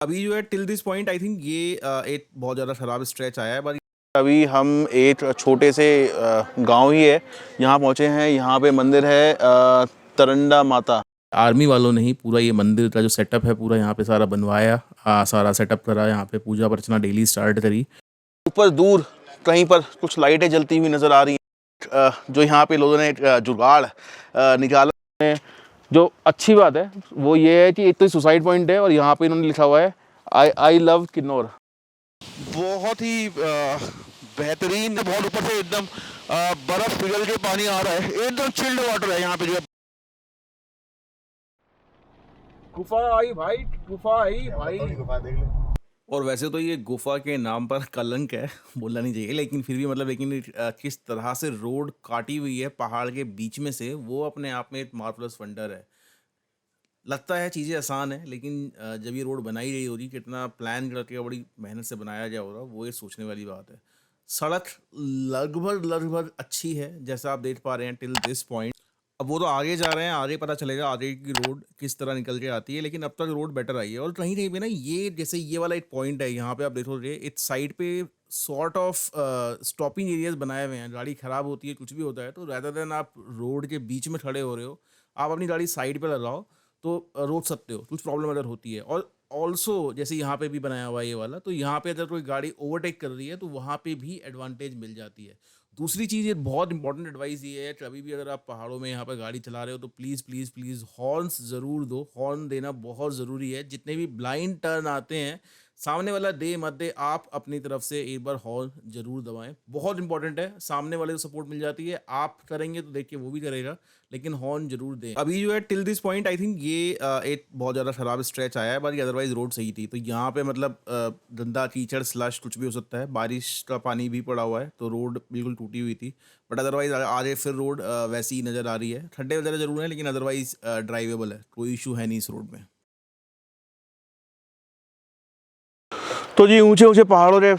अभी जो है till this point I think ये एक बहुत ज़्यादा ख़राब स्ट्रेच आया है, पर अभी हम एक छोटे से गांव ही है, यहाँ पहुँचे हैं। यहाँ पे मंदिर है तरंडा माता। आर्मी वालों ने ही पूरा ये मंदिर का जो सेटअप है पूरा यहाँ पे सारा बनवाया, सारा सेटअप करा, यहाँ पे पूजा अर्चना डेली स्टार्ट करी। ऊपर दूर कहीं पर कुछ लाइटें जलती हुई नज़र आ रही हैं, जो यहाँ पे लोगों ने जुगाड़ निकाला है। जो अच्छी बात है वो ये है कि एक तो सुसाइड पॉइंट है और यहाँ पे इन्होंने लिखा हुआ है आई लव किन्नौर। बहुत ही बेहतरीन, बहुत ऊपर से एकदम बर्फ पिघल के पानी आ रहा है, एकदम चिल्ड वाटर है यहाँ पे। जो गुफा आई भाई, गुफा आई भाई। और वैसे तो ये गुफा के नाम पर कलंक है, बोलना नहीं चाहिए, लेकिन फिर भी मतलब किस तरह से रोड काटी हुई है पहाड़ के बीच में से, वो अपने आप में एक मार्वलस वंडर है। लगता है चीज़ें आसान है, लेकिन जब ये रोड बनाई गई होगी, कितना प्लान करके बड़ी मेहनत से बनाया गया होगा, वो ये सोचने वाली बात है। सड़क लगभग लगभग अच्छी है, जैसा आप देख पा रहे हैं टिल दिस पॉइंट। अब वो तो आगे जा रहे हैं, आगे पता चलेगा आगे की रोड किस तरह निकल के आती है, लेकिन अब तक रोड बेटर आई है। और कहीं कहीं पे ना ये जैसे ये वाला एक पॉइंट है, यहाँ पे आप देखोगे इस साइड पे सॉर्ट ऑफ स्टॉपिंग एरियाज बनाए हुए हैं। गाड़ी खराब होती है, कुछ भी होता है, तो रैदर देन आप रोड के बीच में खड़े हो रहे हो, आप अपनी गाड़ी साइड पे लगाओ तो रोक सकते हो, कुछ प्रॉब्लम अगर होती है। और ऑल्सो जैसे यहाँ पे भी बनाया हुआ है ये वाला, तो यहाँ पे अगर कोई गाड़ी ओवरटेक कर रही है तो वहाँ पे भी एडवांटेज मिल जाती है। दूसरी चीज़, ये बहुत इंपॉर्टेंट एडवाइस ये है, कभी भी अगर आप पहाड़ों में यहाँ पर गाड़ी चला रहे हो तो प्लीज़ प्लीज़ प्लीज़ हॉर्न्स ज़रूर दो। हॉर्न देना बहुत ज़रूरी है। जितने भी ब्लाइंड टर्न आते हैं, सामने वाला दे मत दे, आप अपनी तरफ से एक बार हॉर्न ज़रूर दबाएं, बहुत इंपॉर्टेंट है। सामने वाले को सपोर्ट मिल जाती है, आप करेंगे तो देखिए वो भी करेगा, लेकिन हॉर्न जरूर दें। अभी जो है till this point I think ये एक बहुत ज़्यादा ख़राब स्ट्रेच आया है, बाकी अदरवाइज रोड सही थी। तो यहाँ पे मतलब गंदा कीचड़ स्लश कुछ भी हो सकता है, बारिश का पानी भी पड़ा हुआ है, तो रोड बिल्कुल टूटी हुई थी। बट अदरवाइज आगे फिर रोड वैसी ही नज़र आ रही है। खड्डे वगैरह जरूर हैं, लेकिन अदरवाइज ड्राइवेबल है, कोई इशू है नहीं इस रोड में। तो जी ऊंचे ऊंचे पहाड़ों के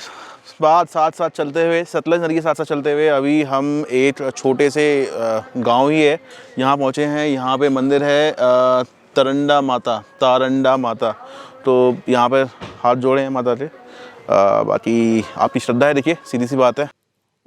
बाद साथ साथ चलते हुए, सतलज नदी के साथ साथ चलते हुए, अभी हम एक छोटे से गांव ही है, यहाँ पहुँचे हैं। यहाँ पे मंदिर है तरंडा माता, तारंडा माता। तो यहाँ पे हाथ जोड़े हैं माता से। बाकी आपकी श्रद्धा है, देखिए सीधी सी बात है।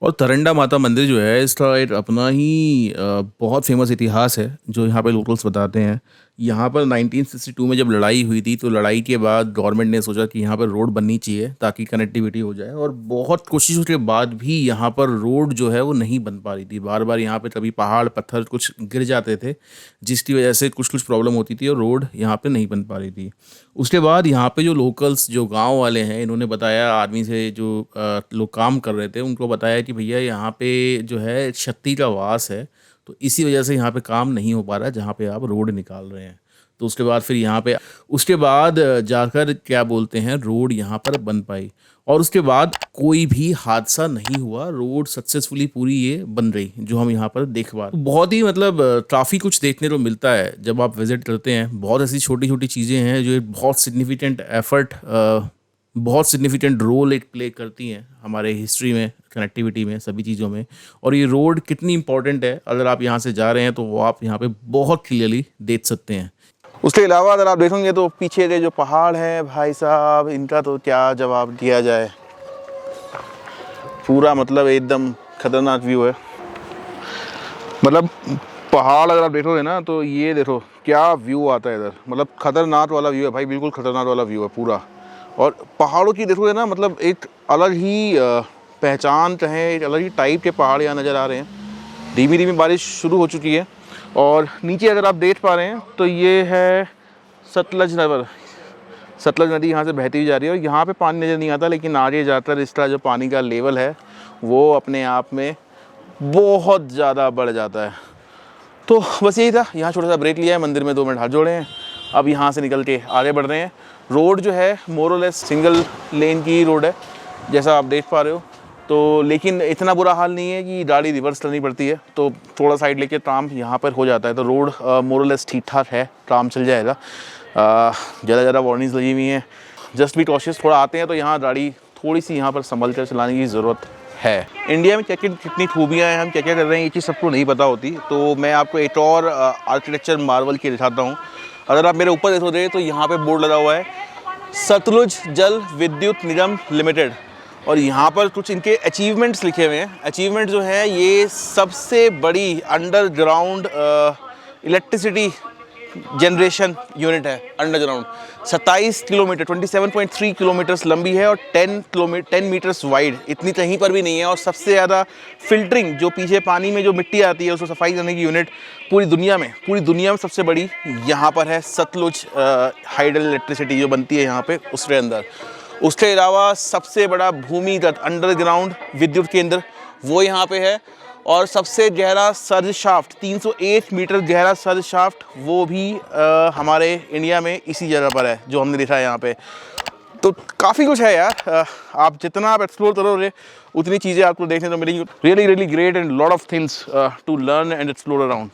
और तरंडा माता मंदिर जो है, इसका एक अपना ही बहुत फेमस इतिहास है, जो यहाँ पे लोकल्स बताते हैं। यहाँ पर 1962 में जब लड़ाई हुई थी, तो लड़ाई के बाद गवर्नमेंट ने सोचा कि यहाँ पर रोड बननी चाहिए ताकि कनेक्टिविटी हो जाए। और बहुत कोशिशों के बाद भी यहाँ पर रोड जो है वो नहीं बन पा रही थी। बार बार यहाँ पे कभी पहाड़ पत्थर कुछ गिर जाते थे, जिसकी वजह से कुछ कुछ प्रॉब्लम होती थी और रोड यहाँ पे नहीं बन पा रही थी। उसके बाद यहाँ पे जो लोकल्स, जो गांव वाले हैं, इन्होंने बताया, आर्मी से जो लोग काम कर रहे थे उनको बताया कि भैया यहाँ पे जो है शक्ति का वास है, तो इसी वजह से यहाँ पे काम नहीं हो पा रहा है जहाँ पे आप रोड निकाल रहे हैं। तो उसके बाद फिर यहाँ पे उसके बाद जाकर क्या बोलते हैं, रोड यहाँ पर बन पाई। और उसके बाद कोई भी हादसा नहीं हुआ, रोड सक्सेसफुली पूरी ये बन रही जो हम यहाँ पर देख पा रहे। तो बहुत ही मतलब काफ़ी कुछ देखने को मिलता है जब आप विजिट करते हैं। बहुत ऐसी छोटी छोटी चीज़ें हैं जो एक बहुत सिग्निफिकेंट एफर्ट, बहुत सिग्निफिकेंट रोल एक प्ले करती हैं हमारे हिस्ट्री में, कनेक्टिविटी में, सभी चीज़ों में। और ये रोड कितनी इंपॉर्टेंट है, अगर आप यहाँ से जा रहे हैं तो वो आप यहाँ पे बहुत क्लियरली देख सकते हैं। उसके अलावा अगर आप देखेंगे तो पीछे के जो पहाड़ हैं भाई साहब, इनका तो क्या जवाब दिया जाए। पूरा मतलब एकदम खतरनाक व्यू है। मतलब पहाड़ अगर आप देखोगे ना तो ये देखो क्या व्यू आता है इधर, मतलब खतरनाक वाला व्यू है भाई, बिल्कुल खतरनाक वाला व्यू है पूरा। और पहाड़ों की देखोगे ना, मतलब एक अलग ही पहचान कहें, एक अलग ही टाइप के पहाड़ यहाँ नज़र आ रहे हैं। धीमी धीमी बारिश शुरू हो चुकी है और नीचे अगर आप देख पा रहे हैं तो ये है सतलज नगर। सतलज नदी यहाँ से बहती हुई जा रही है और यहाँ पे पानी नज़र नहीं आता, लेकिन आगे जाकर इसका जो पानी का लेवल है वो अपने आप में बहुत ज़्यादा बढ़ जाता है। तो बस यही था, यहाँ छोटा सा ब्रेक लिया है, मंदिर में 2 मिनट हाथ जोड़े हैं, अब यहाँ से निकल के आगे बढ़ रहे हैं। रोड जो है मोरलेस सिंगल लेन की रोड है जैसा आप देख पा रहे हो। तो लेकिन इतना बुरा हाल नहीं है कि गाड़ी रिवर्स करनी पड़ती है, तो थोड़ा साइड लेके ट्राम यहाँ पर हो जाता है। तो रोड मोरलेस ठीक ठाक है, ट्राम चल जाएगा। ज़्यादा वार्निंग्स लगी हुई हैं, जस्ट बी कॉशियस। थोड़ा आते हैं तो यहाँ गाड़ी थोड़ी सी यहाँ पर संभल कर चलाने की ज़रूरत है। इंडिया में क्या क्या कितनी खूबियाँ हैं, हम क्या क्या कर रहे हैं, ये चीज़ सबको नहीं पता होती। तो मैं आपको एक और आर्किटेक्चर मार्वल की दिखाता हूँ। अगर आप मेरे ऊपर देखोगे तो यहाँ पे बोर्ड लगा हुआ है सतलुज जल विद्युत निगम लिमिटेड। और यहाँ पर कुछ इनके अचीवमेंट्स लिखे हुए हैं। अचीवमेंट जो है ये सबसे बड़ी अंडरग्राउंड इलेक्ट्रिसिटी जनरेशन यूनिट है अंडरग्राउंड। 27 किलोमीटर 27.3 किलोमीटर्स लंबी है और 10 मीटर्स वाइड, इतनी कहीं पर भी नहीं है। और सबसे ज़्यादा फिल्टरिंग, जो पीछे पानी में जो मिट्टी आती है उसको सफाई करने की यूनिट पूरी दुनिया में सबसे बड़ी यहाँ पर है। सतलुज हाइडल इलेक्ट्रिसिटी जो बनती है यहाँ पे उसके अंदर। उसके अलावा सबसे बड़ा भूमिगत अंडरग्राउंड विद्युत केंद्र वो यहाँ पे है। और सबसे गहरा सर्ज शाफ्ट 301 मीटर गहरा सर्ज शाफ्ट वो भी हमारे इंडिया में इसी जगह पर है जो हमने देखा है यहाँ पे। तो काफ़ी कुछ है यार, आप जितना आप एक्सप्लोर करोगे उतनी चीज़ें आपको देखने को मिलेंगी। Really really great and lot of things to learn and explore around.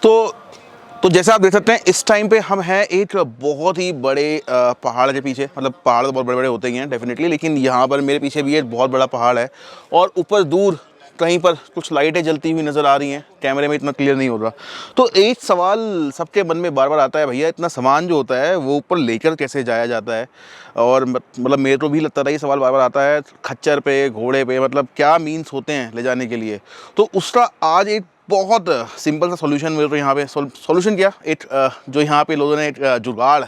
तो जैसा आप देख सकते हैं इस टाइम पे हम हैं एक बहुत ही बड़े पहाड़ के पीछे। मतलब पहाड़ तो बहुत बड़े बड़े होते ही हैं डेफिनेटली, लेकिन यहाँ पर मेरे पीछे भी एक बहुत बड़ा पहाड़ है और ऊपर दूर कहीं पर कुछ लाइटें जलती हुई नज़र आ रही हैं। कैमरे में इतना क्लियर नहीं हो रहा। तो एक सवाल सबके मन में बार बार आता है, भैया इतना सामान जो होता है वो ऊपर लेकर कैसे जाया जाता है? और मतलब मेरे को भी लगता था ये सवाल बार बार आता है, खच्चर पे, घोड़े पे, मतलब क्या मीन्स होते हैं ले जाने के लिए। तो उसका आज एक बहुत सिंपल सा सॉल्यूशन मेरे को यहाँ पे सॉल्यूशन क्या एक जो यहाँ पे लोगों ने एक जुगाड़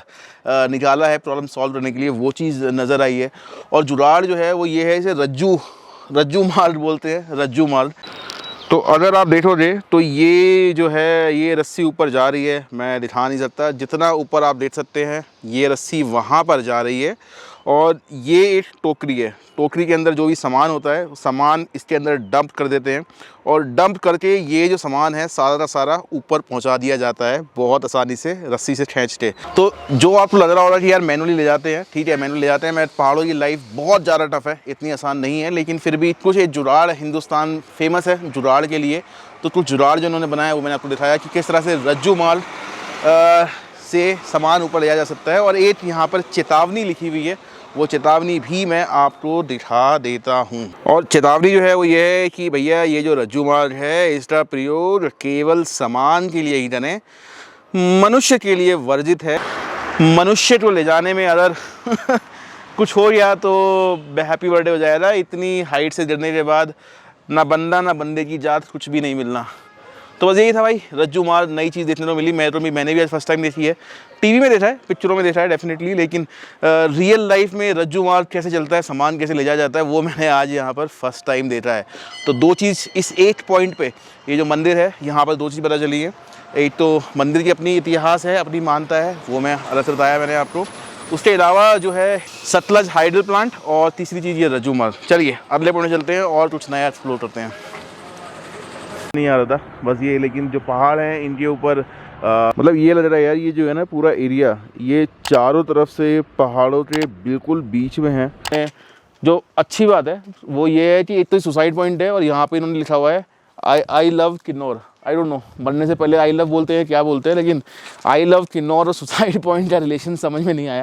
निकाला है प्रॉब्लम सॉल्व करने के लिए, वो चीज़ नज़र आई है। और जुगाड़ जो है वो ये है, इसे रज्जू मार्ग बोलते हैं, रज्जू मार्ग। तो अगर आप देखोगे तो ये जो है ये रस्सी ऊपर जा रही है, मैं दिखा नहीं सकता, जितना ऊपर आप देख सकते हैं ये रस्सी वहाँ पर जा रही है। और ये एक टोकरी है, टोकरी के अंदर जो भी सामान होता है सामान इसके अंदर डंप कर देते हैं और डंप करके ये जो सामान है सारा का सारा ऊपर पहुंचा दिया जाता है बहुत आसानी से रस्सी से खींच के। तो जो आपको लग रहा होगा कि यार मैनुअली ले जाते हैं, ठीक है मैनुअली ले जाते हैं। मैं पहाड़ों की लाइफ बहुत ज़्यादा टफ है, इतनी आसान नहीं है, लेकिन फिर भी कुछ एक जुगाड़, हिंदुस्तान फेमस है जुगाड़ के लिए। तो कुछ जुगाड़ जो उन्होंने बनाया वो मैंने आपको दिखाया कि किस तरह से रज्जू माल से सामान ऊपर ले जाया जा सकता है। और एक यहाँ पर चेतावनी लिखी हुई है, वो चेतावनी भी मैं आपको दिखा देता हूँ। और चेतावनी जो है वो ये है कि भैया ये जो रज्जू मार्ग है इसका प्रयोग केवल सामान के लिए ही करें, मनुष्य के लिए वर्जित है। मनुष्य को ले जाने में अगर कुछ हो गया तो हैप्पी बर्थडे हो जाएगा। इतनी हाइट से गिरने के बाद ना बंदा ना बंदे की जात कुछ भी नहीं मिलना। तो बस यही था भाई, रज्जू मार्ग नई चीज़ देखने को मिली। मैंने भी आज फर्स्ट टाइम देखी है, टीवी में देखा है, पिक्चरों में देखा है डेफिनेटली, लेकिन रियल लाइफ में रज्जू मार्ग कैसे चलता है, सामान कैसे ले जाया जाता है, वो मैंने आज यहाँ पर फर्स्ट टाइम देखा है। तो दो चीज़ इस एक पॉइंट पे, ये जो मंदिर है यहाँ पर दो चीज़ पता चली है। एक तो मंदिर की अपनी इतिहास है, अपनी मान्यता है, वो मैं अलग से बताया मैंने आपको। उसके अलावा जो है सतलज हाइडल प्लांट, और तीसरी चीज़ ये रज्जू मार्ग। चलिए अगले पॉइंट चलते हैं और कुछ नया एक्सप्लोर करते हैं। नहीं आ रहा था बस ये, लेकिन जो पहाड़ हैं इनके ऊपर मतलब ये लग रहा है यार, ये जो है ना पूरा एरिया ये चारों तरफ से पहाड़ों के बिल्कुल बीच में है। जो अच्छी बात है वो ये है कि एक तो सुसाइड पॉइंट है और यहाँ पे इन्होंने लिखा हुआ है I love Kinnaur. I don't know मरने से पहले आई लव बोलते हैं क्या बोलते हैं, लेकिन आई लव किन्नौर और सुसाइड पॉइंट का रिलेशन समझ में नहीं आया।